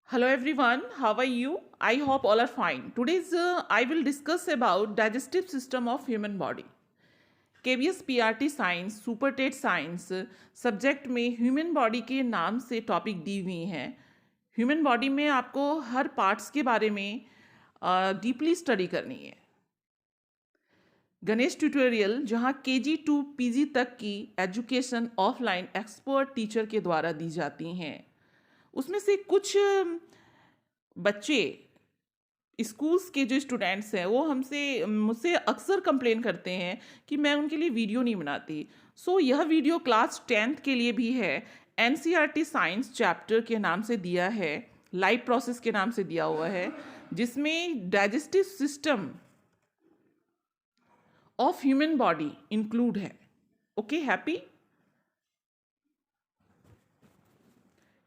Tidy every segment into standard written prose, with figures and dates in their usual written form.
Hello everyone, how are you? I hope all are fine. Today's I will discuss about digestive system of human body. KBS PRT science super TET science subject में human body के नाम से topic दी हुई हैं। Human body में आपको हर parts के बारे में डीपली स्टडी करनी है। गणेश ट्यूटोरियल जहां केजी टू पीजी तक की एजुकेशन ऑफलाइन एक्सपर्ट टीचर के द्वारा दी जाती हैं, उसमें से कुछ बच्चे स्कूल्स के जो स्टूडेंट्स हैं वो मुझसे अक्सर कंप्लेन करते हैं कि मैं उनके लिए वीडियो नहीं बनाती। यह वीडियो क्लास 10th के लिए भी है। एनसीईआरटी साइंस चैप्टर के नाम से दिया है, लाइफ प्रोसेस के नाम से दिया हुआ है, जिसमें digestive system of human body include है। Okay, happy?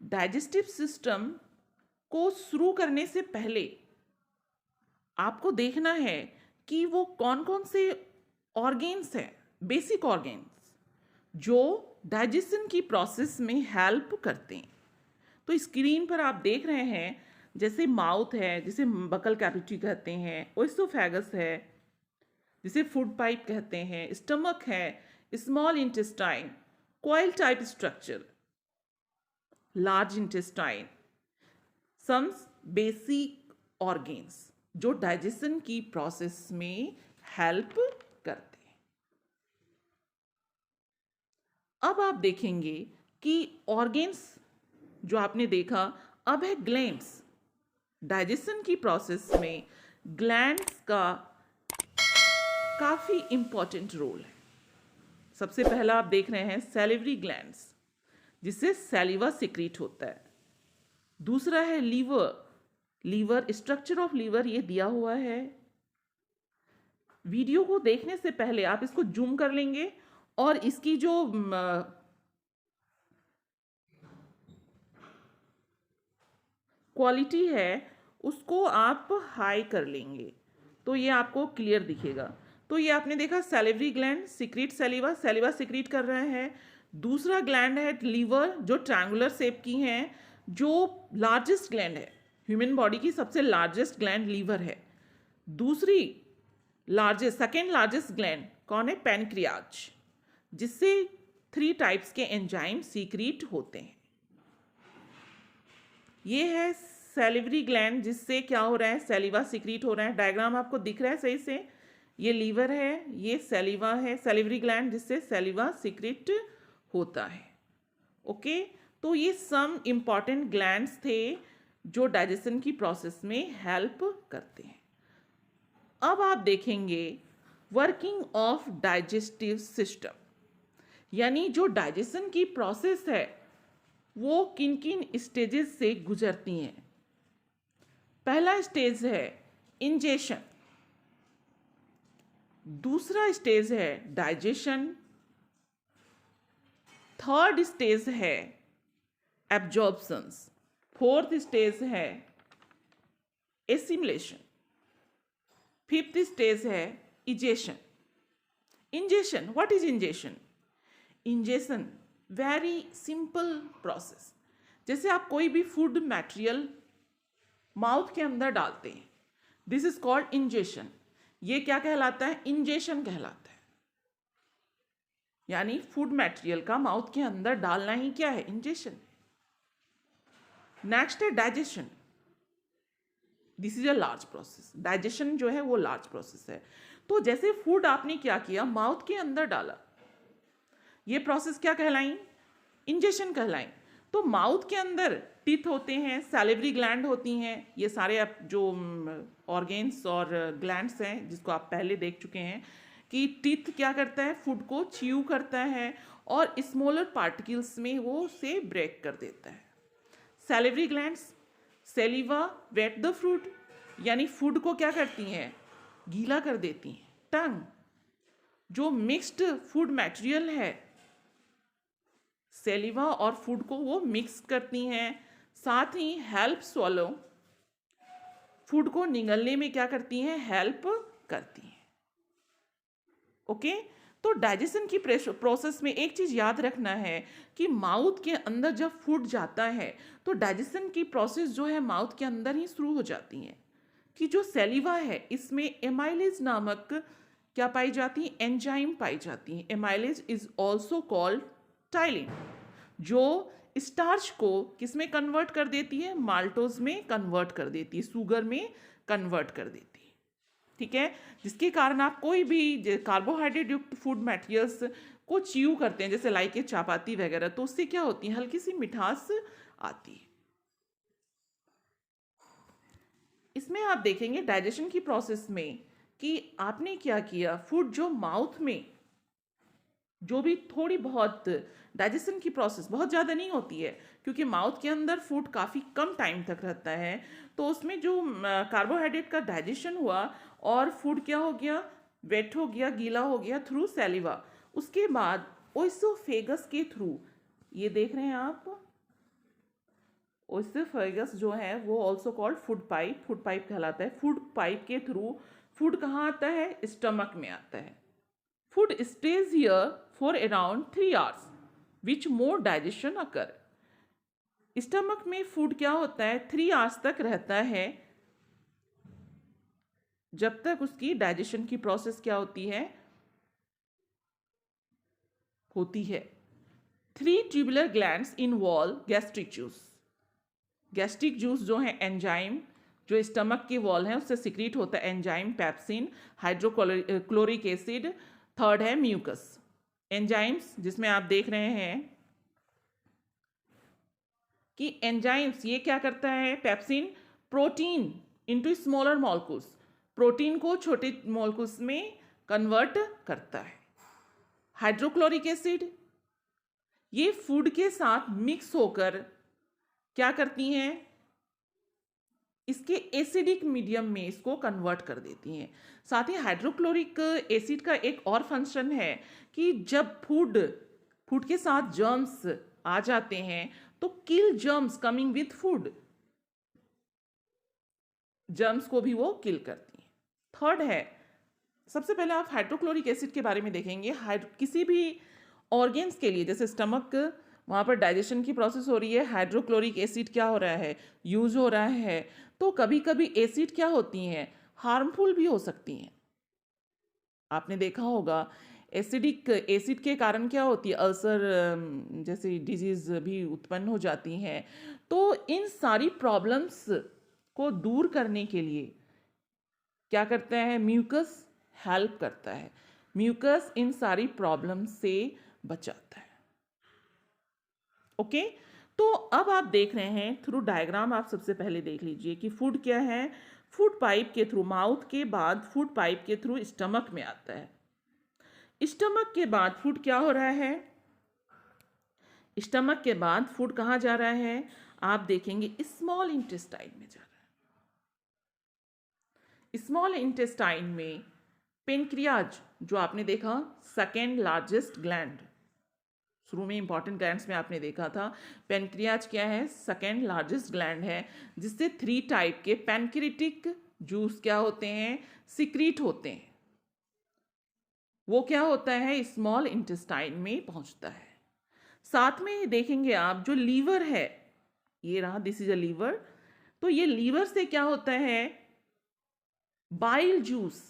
डाइजेस्टिव सिस्टम को शुरू करने से पहले आपको देखना है कि वो कौन कौन से ऑर्गेन्स हैं, बेसिक ऑर्गेन्स जो डाइजेशन की प्रोसेस में हेल्प करते हैं। तो स्क्रीन पर आप देख रहे हैं, जैसे माउथ है, जिसे बकल कैविटी कहते हैं, ओएसोफेगस है, जिसे फूड पाइप कहते हैं, स्टमक है, small intestine, coil type structure, large intestine, some basic organs जो डाइजेशन की प्रोसेस में हेल्प करते हैं। अब आप देखेंगे कि ऑर्गेन्स जो आपने देखा, अब है ग्लैंड्स। डाइजेशन की प्रोसेस में ग्लैंड्स का काफी इंपॉर्टेंट रोल है। सबसे पहला आप देख रहे हैं सैलिवरी ग्लैंड्स, जिससे सैलिवा सिक्रीट होता है। दूसरा है लीवर, स्ट्रक्चर ऑफ लीवर ये दिया हुआ है। वीडियो को देखने से पहले आप इसको जूम कर लेंगे और इसकी जो क्वालिटी है उसको आप हाई कर लेंगे तो ये आपको क्लियर दिखेगा। तो ये आपने देखा सैलिवरी ग्लैंड सिक्रीट सैलिवा सिक्रीट कर रहे हैं। दूसरा ग्लैंड है लीवर, जो ट्रायंगुलर शेप की हैं, जो लार्जेस्ट ग्लैंड है। ह्यूमन बॉडी की सबसे लार्जेस्ट ग्लैंड लीवर है। दूसरी सेकेंड लार्जेस्ट ग्लैंड कौन है? पैनक्रियाज, जिससे 3 टाइप्स के एंजाइम सीक्रीट होते हैं। ये है सैलिवरी ग्लैंड, जिससे क्या हो रहा है? सैलिवा सीक्रीट हो रहा है। डायग्राम आपको दिख रहा है सही से? ये लीवर है, ये सैलिवा है, सैलिवरी ग्लैंड, जिससे सैलिवा सीक्रेट होता है। ओके, तो ये सम इंपॉर्टेंट ग्लैंड्स थे जो डाइजेशन की प्रोसेस में हेल्प करते हैं। अब आप देखेंगे वर्किंग ऑफ डाइजेस्टिव सिस्टम, यानी जो डाइजेशन की प्रोसेस है वो किन किन स्टेजेस से गुजरती हैं। पहला स्टेज है इंजेशन, दूसरा स्टेज है डाइजेशन, थर्ड स्टेज है एब्जॉर्प्शंस, फोर्थ स्टेज है एसिमिलेशन, फिफ्थ स्टेज है egestion. Ingestion, what is ingestion? Ingestion very simple process. जैसे आप कोई भी फूड मटेरियल माउथ के अंदर डालते हैं, दिस इज कॉल्ड इंजेशन। ये क्या कहलाता है? इंजेशन कहलाता है। यानी फूड मटेरियल का माउथ के अंदर डालना ही क्या है? इंजेशन। नेक्स्ट है digestion, this is a large process. Digestion जो है वो लार्ज प्रोसेस है। तो जैसे फूड आपने क्या किया, माउथ के अंदर डाला, ये प्रोसेस क्या कहलाई? इंजेशन कहलाई। तो माउथ के अंदर टीथ होते हैं, सैलिवरी ग्लैंड होती हैं, ये सारे जो ऑर्गेन्स और ग्लैंड्स हैं जिसको आप पहले देख चुके हैं कि टीथ क्या करता है? फूड को च्यू करता है और स्मॉलर पार्टिकल्स में वो से ब्रेक कर देता है। Salivary glands, saliva wet the fruit, यानी फूड को क्या करती हैं? गीला कर देती हैं। टंग, जो मिक्स्ड फूड मटेरियल है, सेलिवा और फूड को वो मिक्स करती हैं। साथ ही हेल्प स्वलो, फूड को निगलने में क्या करती हैं? हेल्प करती हैं। ओके, तो डाइजेशन की प्रोसेस में एक चीज़ याद रखना है कि माउथ के अंदर जब फूड जाता है तो डाइजेशन की प्रोसेस जो है माउथ के अंदर ही शुरू हो जाती है। कि जो सेलिवा है इसमें एमाइलेज नामक क्या पाई जाती है, एंजाइम पाई जाती है। Amylase is also called ptyalin, जो स्टार्च को किस में कन्वर्ट कर देती है, माल्टोज में कन्वर्ट कर देती है, शुगर में कन्वर्ट कर देती है। ठीक है, जिसके कारण आप कोई भी कार्बोहाइड्रेट युक्त फूड मटेरियल्स को च्यू करते हैं, जैसे लाइक के चापाती वगैरह, तो उससे क्या होती है, हल्की सी मिठास आती है। इसमें आप देखेंगे डाइजेशन की प्रोसेस में कि आपने क्या किया, फूड जो माउथ में जो भी थोड़ी बहुत डाइजेशन की प्रोसेस बहुत ज़्यादा नहीं होती है, क्योंकि माउथ के अंदर फूड काफ़ी कम टाइम तक रहता है, तो उसमें जो कार्बोहाइड्रेट का डाइजेशन हुआ और फूड क्या हो गया, वेट हो गया, गीला हो गया थ्रू सेलिवा। उसके बाद ओइसोफेगस के थ्रू, ये देख रहे हैं आप, ओइसोफेगस जो है वो ऑल्सो कॉल्ड फूड पाइप कहलाता है। फूड पाइप के थ्रू फूड कहाँ आता है, स्टमक में आता है। Food stage here for around 3 hours which more digestion occur. Stomach में फूड क्या होता है, 3 hours तक रहता है, जब तक उसकी डाइजेशन की प्रोसेस क्या होती है, 3 tubular glands involve gastric juice. Gastric juice जो है एंजाइम, जो स्टमक के वॉल है उससे सिक्रीट होता है enzyme, pepsin, hydrochloric acid. Third है म्यूकस। एंजाइम्स जिसमें आप देख रहे हैं कि एंजाइम्स ये क्या करता है, pepsin protein into smaller molecules, protein को छोटे मॉलिक्यूल्स में कन्वर्ट करता है। हाइड्रोक्लोरिक एसिड ये फूड के साथ मिक्स होकर क्या करती हैं, इसके एसिडिक मीडियम में इसको कन्वर्ट कर देती हैं। साथ ही हाइड्रोक्लोरिक एसिड का एक और फंक्शन है कि जब फूड के साथ जर्म्स आ जाते हैं तो kill germs coming with food, germs को भी वो किल करती हैं। थर्ड है, सबसे पहले आप हाइड्रोक्लोरिक एसिड के बारे में देखेंगे। किसी भी ऑर्गेन्स के लिए, जैसे स्टमक, वहाँ पर डाइजेशन की प्रोसेस हो रही है, हाइड्रोक्लोरिक एसिड क्या हो रहा है, यूज हो रहा है। तो कभी कभी एसिड क्या होती हैं, हार्मफुल भी हो सकती हैं। आपने देखा होगा एसिडिक एसिड के कारण क्या होती है, अल्सर जैसी डिजीज भी उत्पन्न हो जाती हैं। तो इन सारी प्रॉब्लम्स को दूर करने के लिए क्या करता है, म्यूकस हेल्प करता है। म्यूकस इन सारी प्रॉब्लम्स से बचाता है। ओके, तो अब आप देख रहे हैं थ्रू डायग्राम, आप सबसे पहले देख लीजिए कि फूड क्या है, फूड पाइप के थ्रू, माउथ के बाद फूड पाइप के थ्रू स्टमक में आता है। स्टमक के बाद फूड क्या हो रहा है, स्टमक के बाद फूड कहाँ जा रहा है, आप देखेंगे स्मॉल इंटेस्टाइन में जा रहा है। स्मॉल इंटेस्टाइन में पेनक्रियाज, जो आपने देखा सेकेंड लार्जेस्ट ग्लैंड, शुरू में इंपॉर्टेंट ग्लैंड्स में आपने देखा था, पेनक्रियाज क्या है, सेकेंड लार्जेस्ट ग्लैंड है, जिससे 3 टाइप के पैनक्रियाटिक जूस क्या होते हैं, सिक्रीट होते हैं। वो क्या होता है, स्मॉल इंटेस्टाइन में पहुंचता है। साथ में देखेंगे आप जो लीवर है, ये रहा, दिस इज अ लीवर। तो ये लीवर से क्या होता है, बाइल जूस,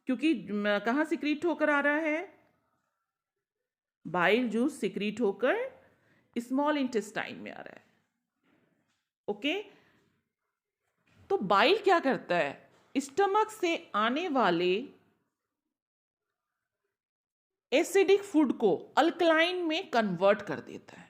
क्योंकि कहाँ सिक्रीट होकर आ रहा है, बाइल जूस सिक्रीट होकर स्मॉल इंटेस्टाइन में आ रहा है। ओके, तो बाइल क्या करता है, स्टमक से आने वाले एसिडिक फूड को अल्कलाइन में कन्वर्ट कर देता है।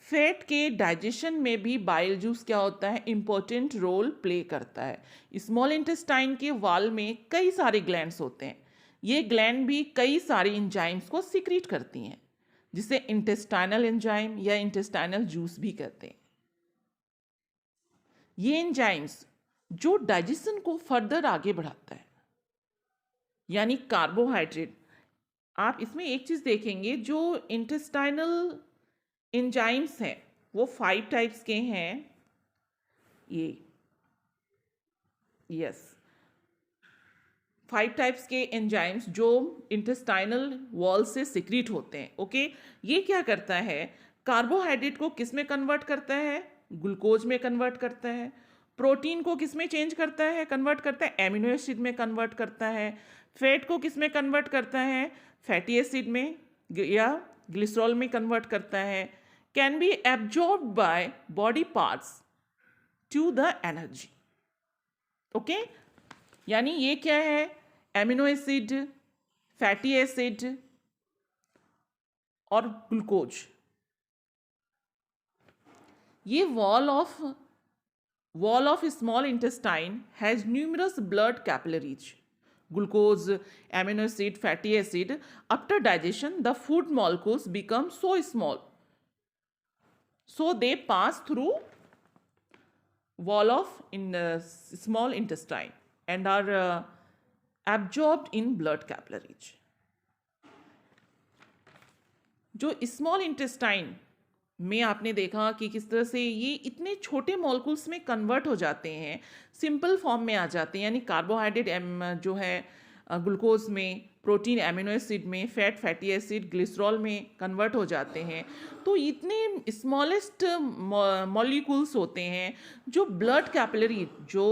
फैट के डाइजेशन में भी बाइल जूस क्या होता है, इंपॉर्टेंट रोल प्ले करता है। स्मॉल इंटेस्टाइन के वॉल में कई सारे ग्लैंड्स होते हैं, ये ग्लैंड भी कई सारे एंजाइम्स को सिक्रीट करती हैं, जिसे इंटेस्टाइनल एंजाइम या इंटेस्टाइनल जूस भी कहते हैं। ये एंजाइम्स जो डाइजेशन को फर्दर आगे बढ़ाता है, यानी कार्बोहाइड्रेट। आप इसमें एक चीज देखेंगे, जो इंटेस्टाइनल एंजाइम्स हैं वो 5 टाइप्स के हैं। ये यस 5 टाइप्स के एंजाइम्स जो इंटेस्टाइनल वॉल से सिक्रीट होते हैं। ओके, ये क्या करता है, कार्बोहाइड्रेट को किस में कन्वर्ट करता है, ग्लूकोज में कन्वर्ट करता है। प्रोटीन को किस में चेंज करता है, कन्वर्ट करता है, एमिनो एसिड में कन्वर्ट करता है। फैट को किस में कन्वर्ट करता है, फैटी एसिड में या ग्लिसरॉल में कन्वर्ट करता है। Can be absorb by body parts to the energy. Okay, यानी ये क्या है, एमिनो एसिड, फैटी एसिड और ग्लूकोज, ये wall of small intestine has numerous blood capillaries. Glucose, amino acid, fatty acid. After digestion, the food molecules become so small, so they pass through wall of small intestine and are absorbed in blood capillaries. जो small intestine में आपने देखा कि किस तरह से ये इतने छोटे मॉलिक्यूल्स में कन्वर्ट हो जाते हैं, सिंपल फॉर्म में आ जाते हैं, यानी कार्बोहाइड्रेट जो है ग्लूकोज में, प्रोटीन एमिनो एसिड में, फैट फैटी एसिड ग्लिसरॉल में कन्वर्ट हो जाते हैं। तो इतने स्मॉलेस्ट मॉलिक्यूल्स होते हैं जो ब्लड कैपिलरी, जो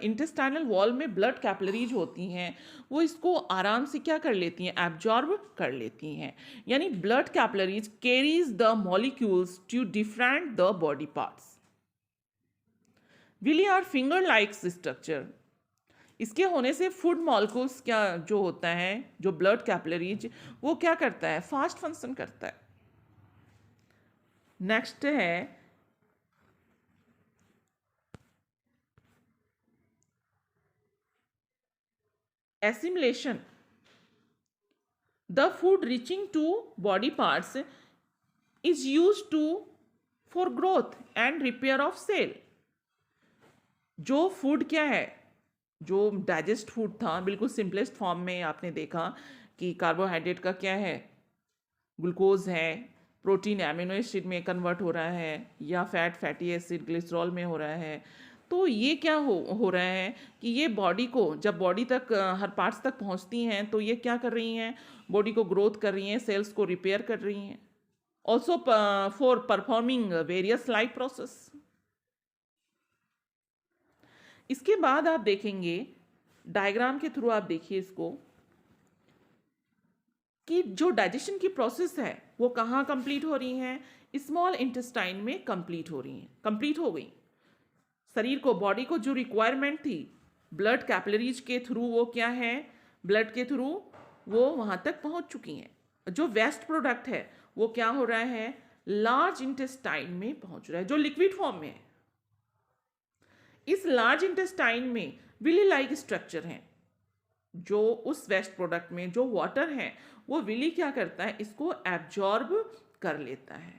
इंटेस्टाइनल वॉल में ब्लड कैपिलरीज होती हैं, वो इसको आराम से क्या कर लेती हैं, एब्जॉर्ब कर लेती हैं। यानी blood capillaries carries the molecules to different the body parts. Villi are finger like structure, इसके होने से फूड मॉलिक्यूल्स क्या जो होता है, जो ब्लड कैपिलरीज, वो क्या करता है, फास्ट फंक्शन करता है। नेक्स्ट है assimilation. The food reaching to body parts is used to for growth and repair of cell. जो फूड क्या है, जो डाइजेस्ट फूड था, बिल्कुल सिंपलेस्ट फॉर्म में आपने देखा कि कार्बोहाइड्रेट का क्या है, ग्लूकोज है, प्रोटीन एमिनो एसिड में कन्वर्ट हो रहा है, या फैट फैटी एसिड ग्लिसरॉल में हो रहा है। तो ये क्या हो रहा है कि ये बॉडी को, जब बॉडी तक हर पार्ट्स तक पहुंचती हैं, तो ये क्या कर रही हैं, बॉडी को ग्रोथ कर रही हैं, सेल्स को रिपेयर कर रही हैं, also for performing various life process. इसके बाद आप देखेंगे डायग्राम के थ्रू, आप देखिए इसको, कि जो डाइजेशन की प्रोसेस है वो कहाँ कंप्लीट हो रही हैं, स्मॉल इंटेस्टाइन में कंप्लीट हो रही हैं, कंप्लीट हो गई। शरीर को, बॉडी को जो रिक्वायरमेंट थी ब्लड कैपिलरीज के थ्रू, वो क्या है, ब्लड के थ्रू वो वहाँ तक पहुँच चुकी हैं। जो वेस्ट प्रोडक्ट है वो क्या हो रहा है, लार्ज इंटेस्टाइन में पहुँच रहा है, जो लिक्विड फॉर्म में है। इस लार्ज इंटेस्टाइन में विली लाइक स्ट्रक्चर हैं, जो उस वेस्ट प्रोडक्ट में जो वाटर है वो विली क्या करता है, इसको एब्जॉर्ब कर लेता है,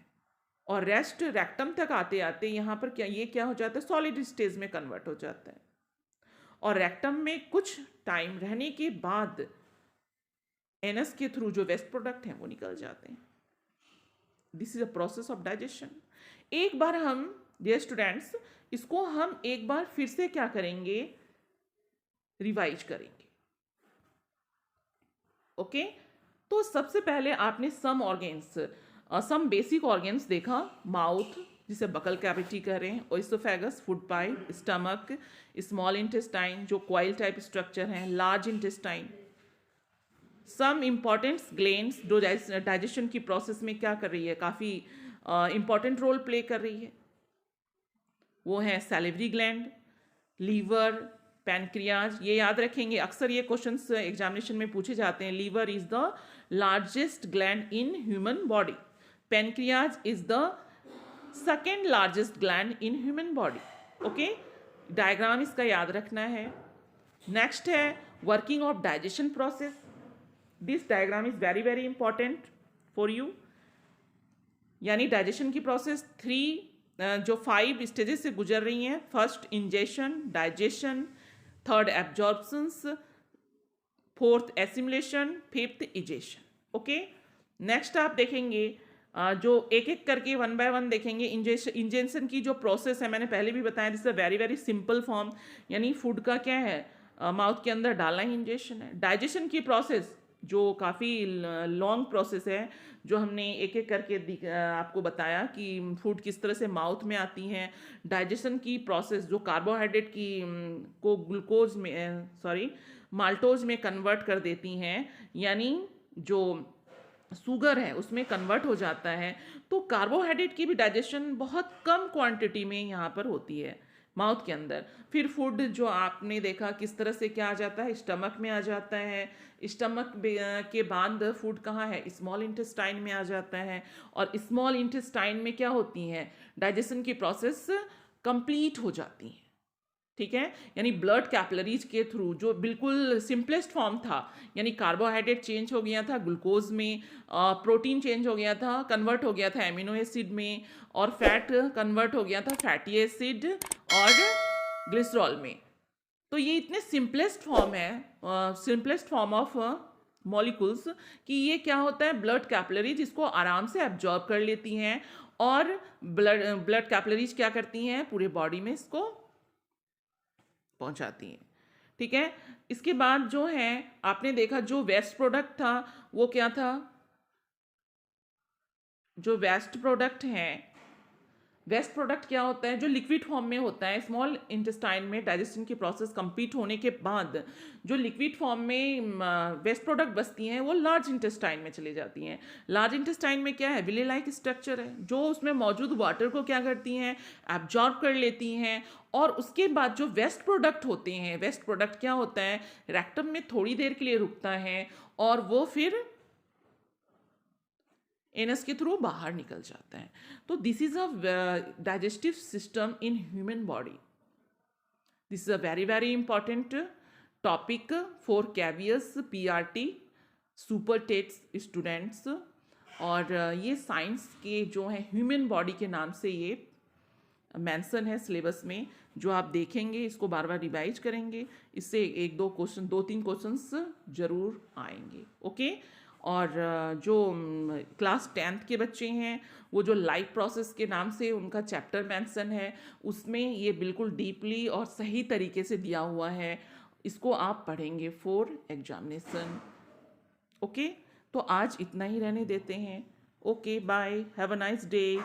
और रेस्ट रेक्टम तक आते आते यहाँ पर क्या, ये क्या हो जाता है, सॉलिड स्टेज में कन्वर्ट हो जाता है, और रेक्टम में कुछ टाइम रहने के बाद एनस के थ्रू जो वेस्ट प्रोडक्ट हैं वो निकल जाते हैं। This is a process of digestion. एक बार हम, डियर स्टूडेंट्स, इसको हम एक बार फिर से क्या करेंगे, रिवाइज करेंगे। ओके, तो सबसे पहले आपने some organs, some basic organs देखा, माउथ जिसे बकल कैविटी कह रहे हैं, oesophagus, food pipe, stomach, small intestine जो कॉइल टाइप स्ट्रक्चर हैं, large intestine, some important glands जो डाइजेशन की प्रोसेस में क्या कर रही है, काफ़ी इंपॉर्टेंट रोल प्ले कर रही है, वो है सैलिवरी ग्लैंड, लीवर, पैनक्रियाज। ये याद रखेंगे, अक्सर ये क्वेश्चंस एग्जामिनेशन में पूछे जाते हैं। Liver is the largest gland in human body, pancreas is the second largest gland in human body. Okay, diagram इसका याद रखना है। नेक्स्ट है working of digestion process. This diagram is very very important for you. यानी digestion की process जो 5 stages से गुजर रही हैं, first ingestion, digestion, third absorptions, fourth assimilation, fifth egestion. Okay, next आप देखेंगे जो एक एक करके 1 बाय 1 देखेंगे। इंजेशन की जो प्रोसेस है, मैंने पहले भी बताया, this is a very very simple form. यानी फूड का क्या है, माउथ के अंदर डालना ही इंजेक्शन है। डाइजेशन की प्रोसेस जो काफ़ी लॉन्ग प्रोसेस है, जो हमने एक एक करके आपको बताया कि फूड किस तरह से माउथ में आती हैं। डाइजेशन की प्रोसेस जो कार्बोहाइड्रेट की को ग्लूकोज में माल्टोज में कन्वर्ट कर देती हैं, यानी जो शुगर है उसमें कन्वर्ट हो जाता है। तो कार्बोहाइड्रेट की भी डाइजेशन बहुत कम क्वांटिटी में यहाँ पर होती है माउथ के अंदर। फिर फूड जो आपने देखा किस तरह से क्या आ जाता है, स्टमक में आ जाता है। स्टमक के बाद फूड कहाँ है, स्मॉल इंटेस्टाइन में आ जाता है। और स्मॉल इंटेस्टाइन में क्या होती हैं, डाइजेशन की प्रोसेस कंप्लीट हो जाती है। ठीक है, यानी ब्लड कैपिलरीज के थ्रू जो बिल्कुल सिंपलेस्ट फॉर्म था, यानी कार्बोहाइड्रेट चेंज हो गया था ग्लूकोज में, प्रोटीन चेंज हो गया था, कन्वर्ट हो गया था एमिनो एसिड में, और फैट कन्वर्ट हो गया था फैटी एसिड और ग्लिसरॉल में। तो ये इतने सिंपलेस्ट फॉर्म है, सिंपलेस्ट फॉर्म ऑफ मॉलिक्यूल्स, कि ये क्या होता है, ब्लड कैपिलरीज इसको आराम से एब्जॉर्ब कर लेती हैं, और ब्लड कैपिलरीज क्या करती हैं, पूरे बॉडी में इसको पहुंचाती हैं। ठीक है, इसके बाद जो है आपने देखा जो वेस्ट प्रोडक्ट था वो क्या था, जो वेस्ट प्रोडक्ट है, वेस्ट प्रोडक्ट क्या होता है, जो लिक्विड फॉर्म में होता है स्मॉल इंटेस्टाइन में। डाइजेशन की प्रोसेस कंप्लीट होने के बाद जो लिक्विड फॉर्म में वेस्ट प्रोडक्ट बचती हैं वो लार्ज इंटेस्टाइन में चली जाती हैं। लार्ज इंटेस्टाइन में क्या है, विले लाइक स्ट्रक्चर है, जो उसमें मौजूद वाटर को क्या करती हैं, एब्जॉर्ब कर लेती हैं। और उसके बाद जो वेस्ट प्रोडक्ट होते हैं, वेस्ट प्रोडक्ट क्या होता है, रेक्टम में थोड़ी देर के लिए रुकता है और वो फिर एनस के थ्रू बाहर निकल जाता है। तो this is a digestive system in human body. This is a very very important topic for KVS PRT super TETs students. और ये साइंस के जो है ह्यूमन बॉडी के नाम से ये मेंशन है सिलेबस में, जो आप देखेंगे, इसको बार बार रिवाइज करेंगे, इससे एक दो क्वेश्चन, दो तीन क्वेश्चंस जरूर आएंगे। ओके, और जो क्लास 10th के बच्चे हैं वो जो लाइफ प्रोसेस के नाम से उनका चैप्टर मेंशन है, उसमें ये बिल्कुल डीपली और सही तरीके से दिया हुआ है, इसको आप पढ़ेंगे फॉर एग्जामिनेशन। ओके, तो आज इतना ही रहने देते हैं। Okay, bye, have a nice day.